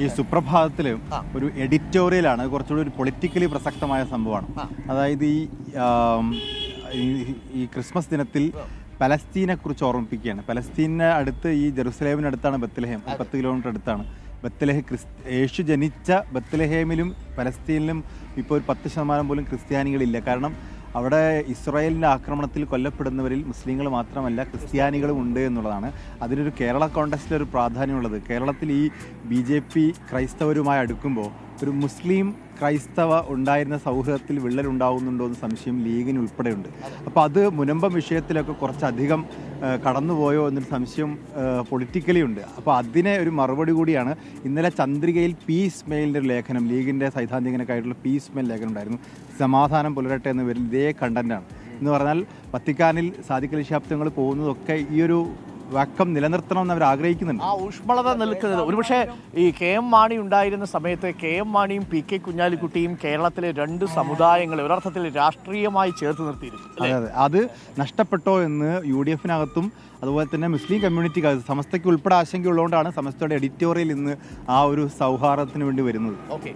ഈ സുപ്രഭാതത്തിൽ ഒരു എഡിറ്റോറിയലാണ്, കുറച്ചുകൂടി ഒരു പൊളിറ്റിക്കലി പ്രസക്തമായ സംഭവമാണ്. അതായത് ഈ ക്രിസ്മസ് ദിനത്തിൽ പലസ്തീനെ കുറിച്ച് ഓർമ്മിപ്പിക്കുകയാണ്. പലസ്തീനെ അടുത്ത് ഈ ജെറുസലേമിനടുത്താണ് ബത്ലഹേം, 10 കിലോമീറ്റർ അടുത്താണ് ബത്ലഹേം. യേശു ജനിച്ച ബത്ലഹേമിലും പലസ്തീനിലും ഇപ്പോൾ ഒരു 10% പോലും ക്രിസ്ത്യാനികളില്ല. കാരണം അവിടെ ഇസ്രായേലിൻ്റെ ആക്രമണത്തിൽ കൊല്ലപ്പെടുന്നവരിൽ മുസ്ലിങ്ങൾ മാത്രമല്ല ക്രിസ്ത്യാനികളും ഉണ്ട് എന്നുള്ളതാണ്. അതിനൊരു കേരള കോണ്ടെക്സ്റ്റിലൊരു പ്രാധാന്യമുള്ളത്. കേരളത്തിൽ ഈ BJP ക്രൈസ്തവരുമായി അടുക്കുമ്പോൾ ഒരു മുസ്ലിം ക്രൈസ്തവ ഉണ്ടായിരുന്ന സൗഹൃദത്തിൽ വിള്ളലുണ്ടാവുന്നുണ്ടോ എന്ന് സംശയം ലീഗിന് ഉൾപ്പെടെയുണ്ട്. അപ്പോൾ അത് മുനമ്പം വിഷയത്തിലൊക്കെ കുറച്ചധികം കടന്നുപോയോ എന്നൊരു സംശയം പൊളിറ്റിക്കലി ഉണ്ട്. അപ്പോൾ അതിനെ ഒരു മറുപടി കൂടിയാണ് ഇന്നലെ ചന്ദ്രികയിൽ പീസ് മെയിലിൻ്റെ ഒരു ലേഖനം, ലീഗിൻ്റെ സൈദ്ധാന്തികനൊക്കെ ആയിട്ടുള്ള പീസ് മെയിൽ ലേഖനം ഉണ്ടായിരുന്നു. സമാധാനം പുലരട്ടെ എന്ന പേരിൽ ഇതേ കണ്ടന്റാണ്. എന്ന് പറഞ്ഞാൽ വത്തിക്കാനിൽ സാദിഖ് അലി ശിഹാബ് തങ്ങൾ പോകുന്നതൊക്കെ ഈ ഒരു വക്കം നിലനിർത്തണമെന്ന് അവർ ആഗ്രഹിക്കുന്നുണ്ട്. ആ ഊഷ്മളത നിൽക്കുന്നത് ഒരുപക്ഷെ ഈ KM മാണി ഉണ്ടായിരുന്ന സമയത്ത് KM മാണിയും PK കുഞ്ഞാലിക്കുട്ടിയും കേരളത്തിലെ 2 സമുദായങ്ങളെ ഒരർത്ഥത്തിൽ രാഷ്ട്രീയമായി ചേർത്ത് നിർത്തിയിരുന്നു. അതെ, അത് നഷ്ടപ്പെട്ടോ എന്ന് UDF-നകത്തും അതുപോലെ തന്നെ മുസ്ലിം കമ്മ്യൂണിറ്റിക്കകത്ത് സമസ്തയ്ക്ക് ഉൾപ്പെടെ ആശങ്കയുള്ളതുകൊണ്ടാണ് സമസ്തയുടെ എഡിറ്റോറിയൽ ഇന്ന് ആ ഒരു സൗഹാർദ്ദത്തിന് വേണ്ടി വരുന്നത്. ഓക്കെ.